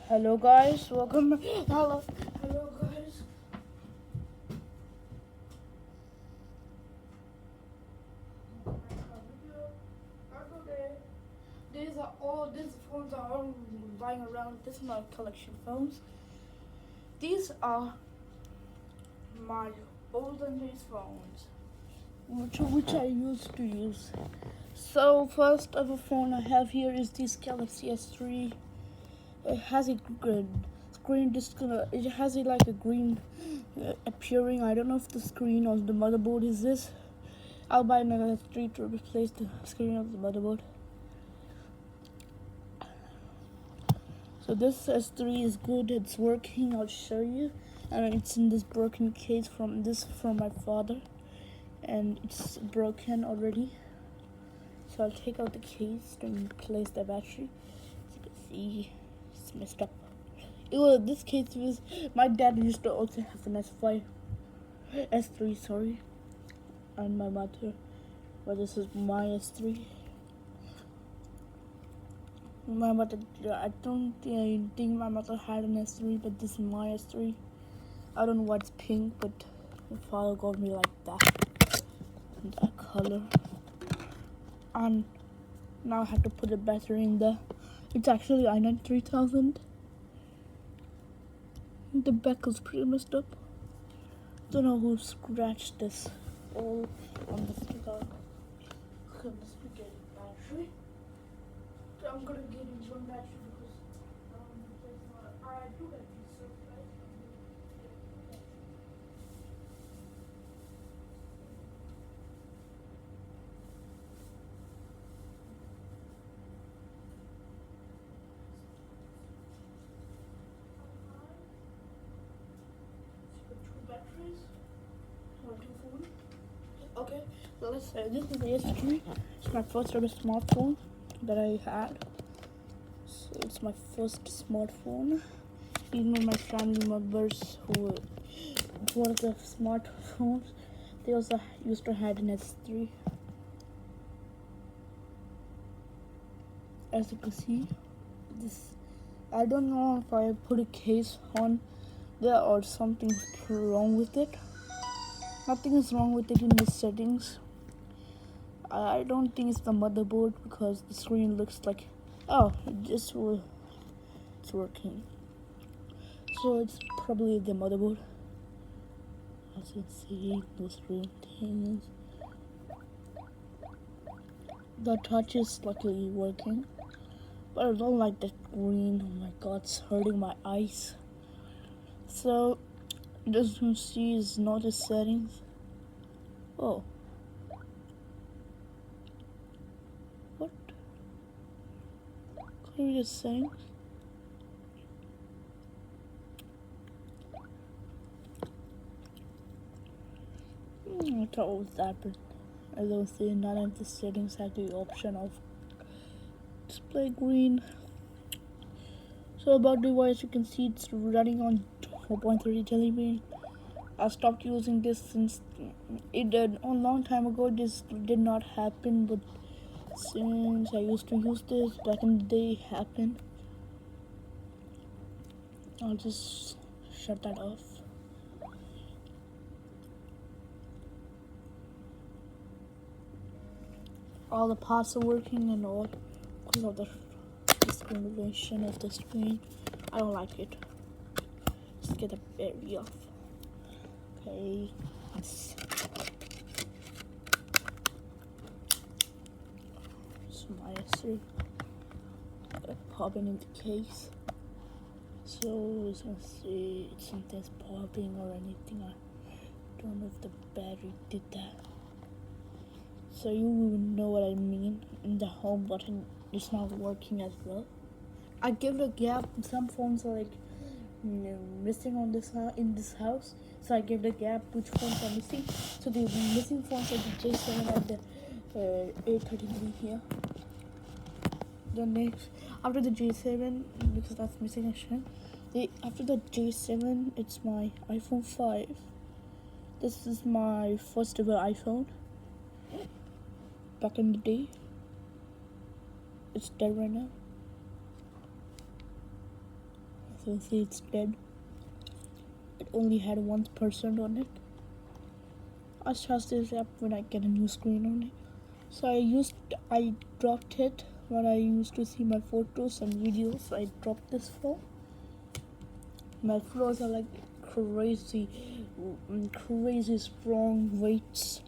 Hello guys, welcome. Hello guys. These phones are all lying around. This is my collection phones. These are my olden days phones, which I used to use. So first ever phone I have here is this Galaxy S3. It has a screen discolor. It has like a green appearing. I don't know if the screen or the motherboard is this. I'll buy another S3 to replace the screen of the motherboard. So this S3 is good. It's working. I'll show you. And it's in this broken case from my father, and it's broken already. So I'll take out the case to replace the battery. As you can see, it's messed up. This case was my dad used to also have an S3, sorry, and my mother. But this is my S3. My mother, I don't think my mother had an S3, but this is my S3. I don't know why it's pink, but my father got me like that, and that color. And now I have to put the battery in there. It's actually i9 3000. The back is pretty messed up. Don't know who scratched this all on the sticker. Okay, let's get a battery. I'm gonna get in one battery because I do have these surprise. Two batteries. Two phones. Okay, so let's say this is the S3. It's my first ever smartphone that I had. So it's my first smartphone. Even my family members who wanted the smartphones, they also used to have an S3. As you can see, this, I don't know if I put a case on there or something's wrong with it. Nothing is wrong with it in the settings. I don't think it's the motherboard because the screen looks like, oh, it's working. So it's probably the motherboard. As you can see, no screen things. The touch is luckily working, but I don't like that green. Oh my god, it's hurting my eyes. So as you can see, is not the settings. Oh, what? Clear the settings. I thought it was that, but I don't see none of the settings have the option of display green. So about device, you can see it's running on 4.30 Jelly Bean. I stopped using this since it did a long time ago. This did not happen, but since I used to use this back in the day, it happened. I'll just shut that off. All the parts are working and all because of the discrimination of the screen. I don't like it. Let's get the battery off. Okay, it's my S3 popping in the case. So as you can see, something's popping or anything. I don't know if the battery did that. So you will know what I mean. And the home button is not working as well. I give it a gap. Some phones are like missing on this in this house, so I give the gap which phones are missing. So the missing phones are the J7 and the A33 here. The next after the J7, because that's missing actually. After the J7, it's my iPhone 5. This is my first ever iPhone. Back in the day. It's dead right now. So see, it's dead. It only had 1% on it. I'll charge this app when I get a new screen on it. So I dropped it when I used to see my photos and videos. So I dropped this phone. My floors are like crazy strong weights.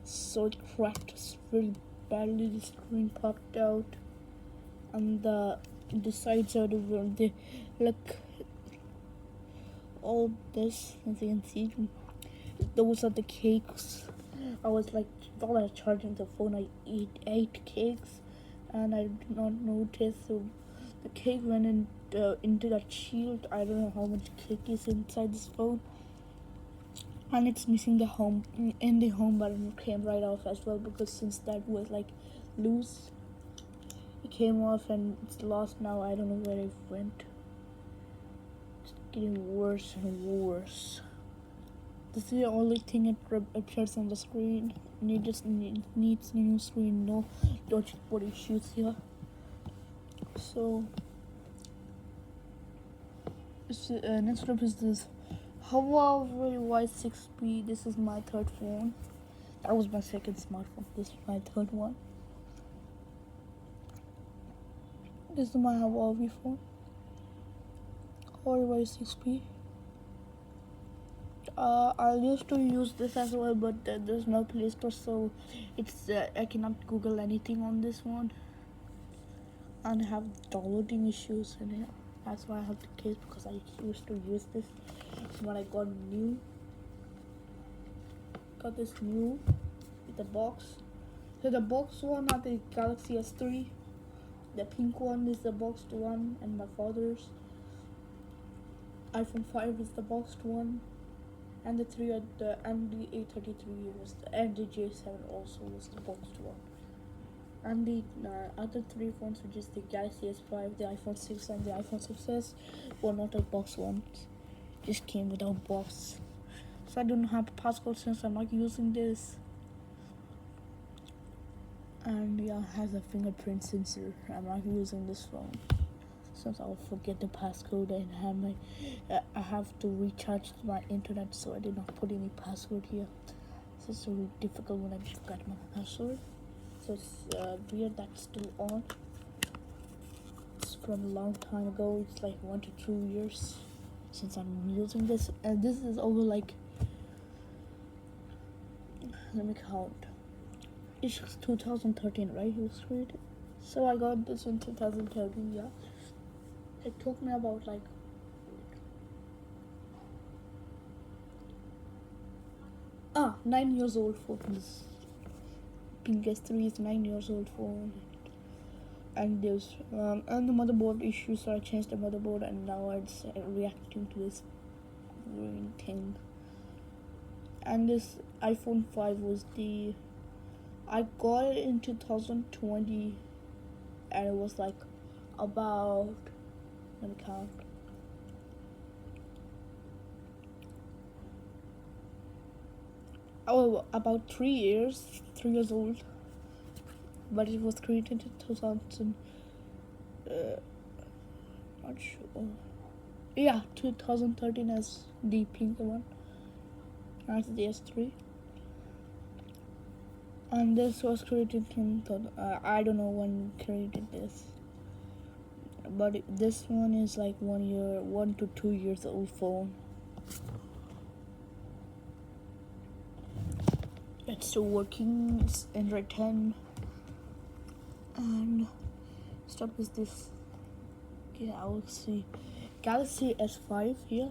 So it cracked really badly. The screen popped out, and the sides of the room, they look all this, as you can see. Those are the cakes. I was like, while I was charging the phone, I ate cakes, and I did not notice. So the cake went into that shield. I don't know how much cake is inside this phone, and it's missing the home button. Came right off as well, because since that was like loose, it came off and it's lost now. I don't know where it went. It's getting worse and worse. This is the only thing it appears on the screen, and it just needs a new screen. No dodgeball issues here. So next up is this Huawei Y6P. This is my third phone. That was my second smartphone. This is my third one. This is my Huawei phone. Huawei Y6P. I used to use this as well, but there's no Play Store, so it's I cannot Google anything on this one, and I have downloading issues in it. That's why I have the case, because I used to use this when I got this new with the box. So the box one are the Galaxy S3. The pink one is the boxed one, and my father's iPhone 5 is the boxed one. And the A33 was and the J7 also was the boxed one. And the other three phones, which is the Galaxy S5, the iPhone 6, and the iPhone 6s, were not the box ones. Just came without box. So I don't have a passcode since I'm not using this. And yeah, it has a fingerprint sensor. I'm not using this phone, since I'll forget the passcode and I have to recharge my internet, so I did not put any password here. So it's really difficult when I forgot my password. So it's weird that's still on. It's from a long time ago. It's like 1 to 2 years since I'm using this, and this is over like, let me count. It's 2013, right? It was created. So I got this in 2013. Yeah. It took me about like 9 years old phone. This Pink S3 is 9 years old phone, and there's and the motherboard issues. So I changed the motherboard, and now it's reacting to this green thing. And this iPhone 5 was I got it in 2020, and it was like about, let me count. Oh, about 3 years old. But it was created in 2000. Not sure. Yeah, 2013 as the pink one. That's the S3. And this was created in I don't know when created this. But this one is like 1 to 2 years old phone. It's still working. It's Android 10. And stuff is this Galaxy S5 here.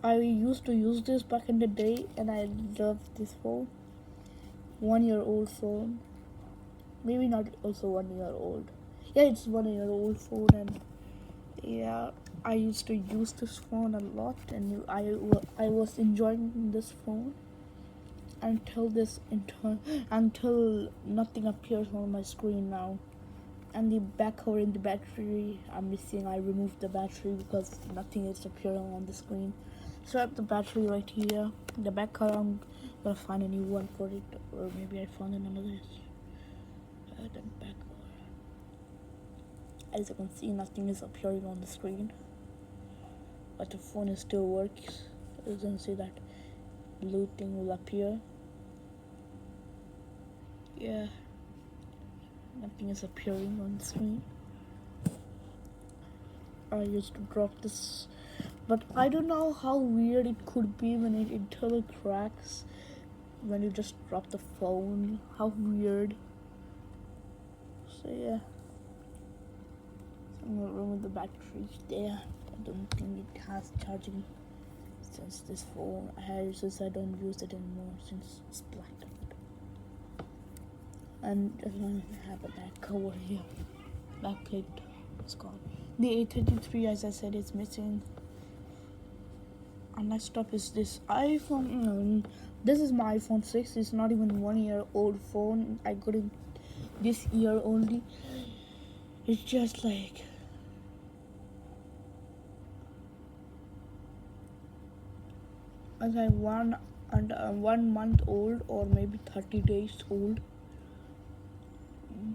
I used to use this back in the day, and I loved this phone. 1 year old phone. Maybe not also 1 year old. Yeah, it's 1 year old phone, and yeah, I used to use this phone a lot, and I was enjoying this phone until nothing appears on my screen now. And the back cover in the battery I'm missing. I removed the battery because nothing is appearing on the screen. So I have the battery right here. The back cover, I'm gonna find a new one for it, or maybe I found another. The back cover. As you can see, nothing is appearing on the screen, but the phone is still works. You can see that blue thing will appear. Yeah, nothing is appearing on the screen. I used to drop this, but I don't know how weird it could be when it internal cracks when you just drop the phone. How weird. So yeah, so I'm gonna remove the battery there. I don't think it has charging since this phone since I don't use it anymore since it's blacked out. And just want to have a back cover here. Back plate is gone. The A33, as I said, is missing. And next up is this iPhone. This is my iPhone 6. It's not even 1 year old phone. I got it this year only. It's just like as I 1 month old or maybe 30 days old.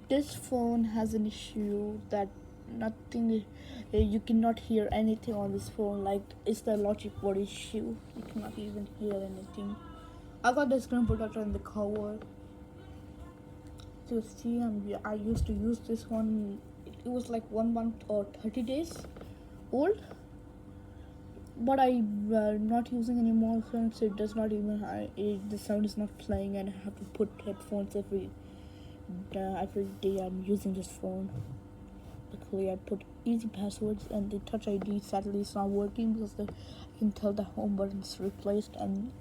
This phone has an issue that nothing, you cannot hear anything on this phone. Like it's the logic board issue. You cannot even hear anything. I got the screen protector in the cover. So see, I used to use this one. It was like 1 month or 30 days old, but I'm not using anymore since it does not even. The sound is not playing, and I have to put headphones every day I'm using this phone. Luckily, I put easy passwords, and the Touch ID sadly is not working because I can tell the home button is replaced, and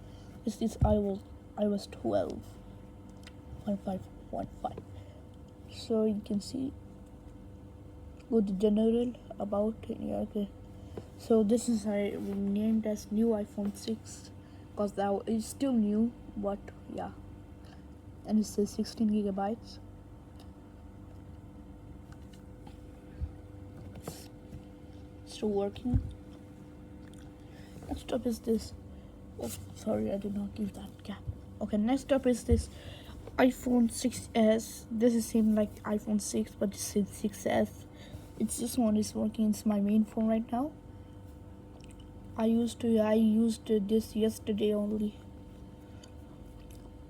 it's this iOS 12.5.5. So you can see, go to general, about, yeah, okay. So this is I renamed as new iPhone 6 because that is still new, but yeah. And it says 16 gigabytes. Still working. Next up is this. Oh, sorry, I did not give that gap. Okay, next up is this iPhone 6s. This is same like iPhone 6, but this is 6s. It's this one is working. It's my main phone right now. I used this yesterday only.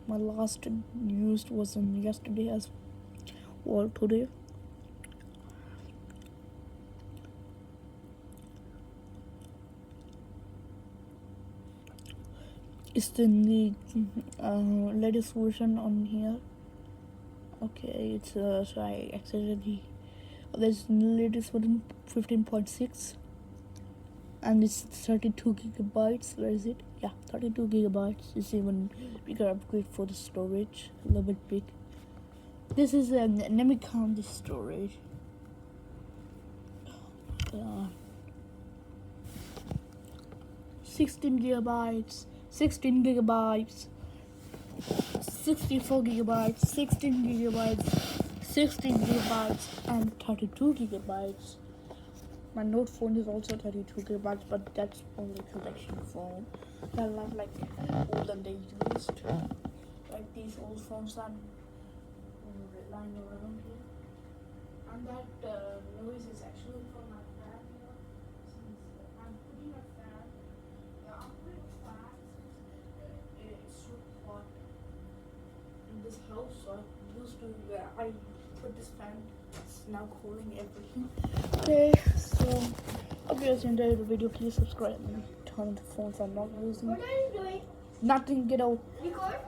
My last used was on yesterday as well today. It's the latest version on here. Okay, it's so I accidentally. There's the latest version 15.6, and it's 32 gigabytes. Where is it? Yeah, 32 gigabytes. It's even bigger upgrade for the storage, a little bit big. This is let me count the storage. 16 gigabytes, 16 gigabytes, 64 gigabytes, 16 gigabytes, 16 gigabytes, and 32 gigabytes. My Note phone is also 32 gigabytes, but that's only collection phone. They're not like old and they used. Like these old phones are lying around here. And that noise is actually from my fan here. Since I'm putting a fan, I'm putting a fan since it's so hot in this house. So I used to, I put this fan. It's now cooling everything. Okay, so if you guys enjoyed the video, please subscribe and turn on the phones I'm not using. What are you doing? Nothing, get out. Record?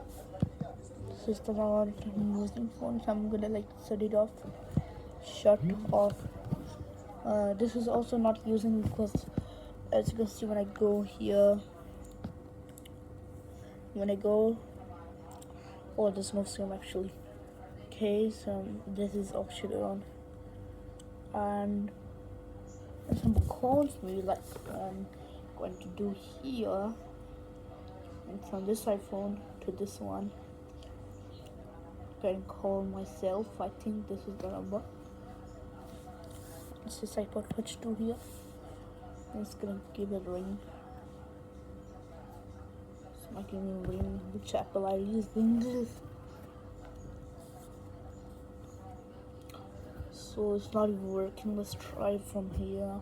This is the one I'm using phone, so I'm gonna like set it off. Shut off. This is also not using because as you can see when I go here, oh, there's no zoom actually. Okay, so this is option on, and when someone calls me like I'm going to do here, and from this iPhone to this one, I can call myself. I think this is the number. This is iPod Touch 2 here. It's gonna give it a ring. It's not giving a ring. Which Apple are you using? So So it's not even working. Let's try from here.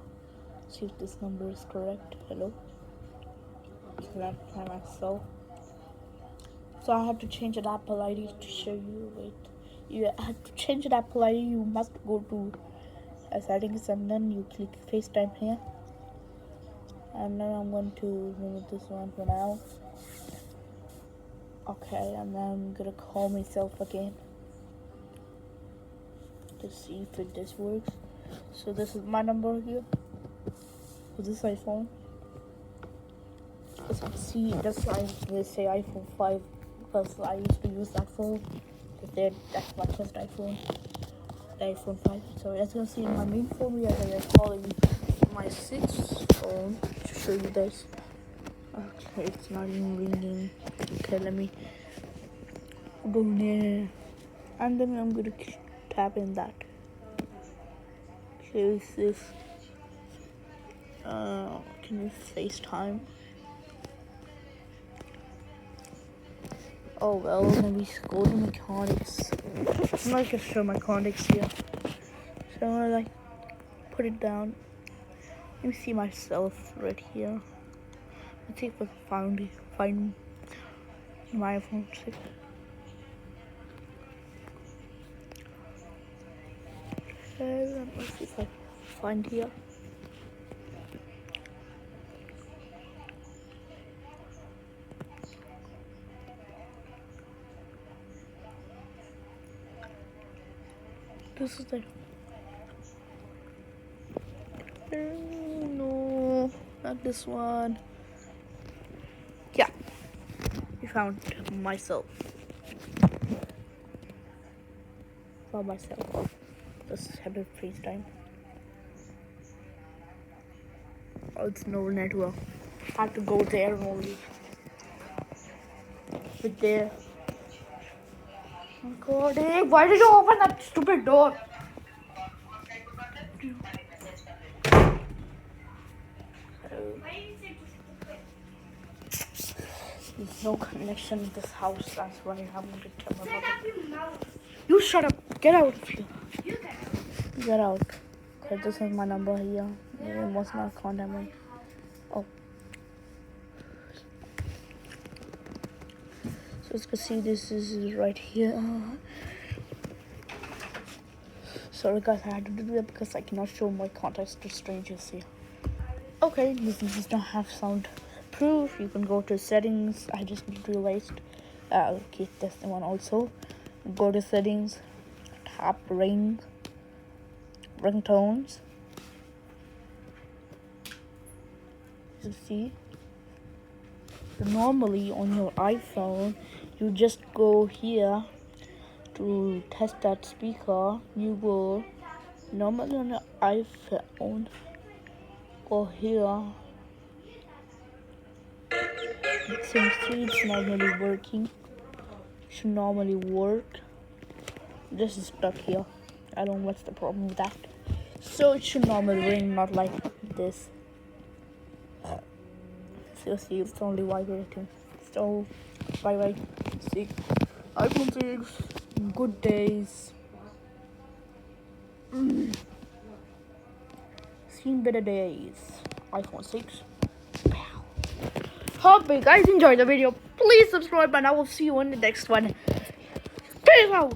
See if this number is correct. Hello. Can I find myself? So I have to change an Apple ID to show you. Wait. You have to change an Apple ID. You must go to settings and then you click FaceTime here. And then I'm going to remove this one for now. Okay, and then I'm gonna call myself again to see if this works. So this is my number here for this iPhone. As you can see, that's why they say iPhone 5 because I used to use that phone. That's my first iPhone, the iPhone 5. So as you can see, my main phone, we are calling my 6th phone to show you this. Okay, it's not even ringing. Okay, let me go there, and then I'm gonna tap in that. Okay, is this? Can you FaceTime? Oh well, maybe go to mechanics. I'm not gonna show my contacts here. So I'm gonna like put it down. Let me see myself right here. Let's see if I can find my iPhone 6. Okay, let's see if I find here. This is the no, not this one. Yeah, we found myself. Found myself. Just have a FaceTime. Oh, it's no network. I have to go there only. But there. Oh God, hey, why did you open that stupid door? There's no connection in this house. That's why I'm going to tell my mother. You shut up. Get out of here. Get out. Okay, this is my number here. You must not contact me. Oh. So as you can see, this is right here. Sorry guys, I had to do that because I cannot show my contacts to strangers here. Okay, this does not have sound proof. You can go to settings. I just realized. Okay, that's the one also. Go to settings. Tap ringtones. You see. So normally on your iPhone, you just go here to test that speaker. You go normally on your iPhone. Go here. It seems it's normally working. Should normally work. This is stuck here. I don't know what's the problem with that. So it should normally ring, not like this. So see, it's only vibrating. So bye bye. See, iPhone 6. Good days. Seen better days. iPhone 6. Hope you guys enjoyed the video. Please subscribe and I will see you in the next one. Peace out.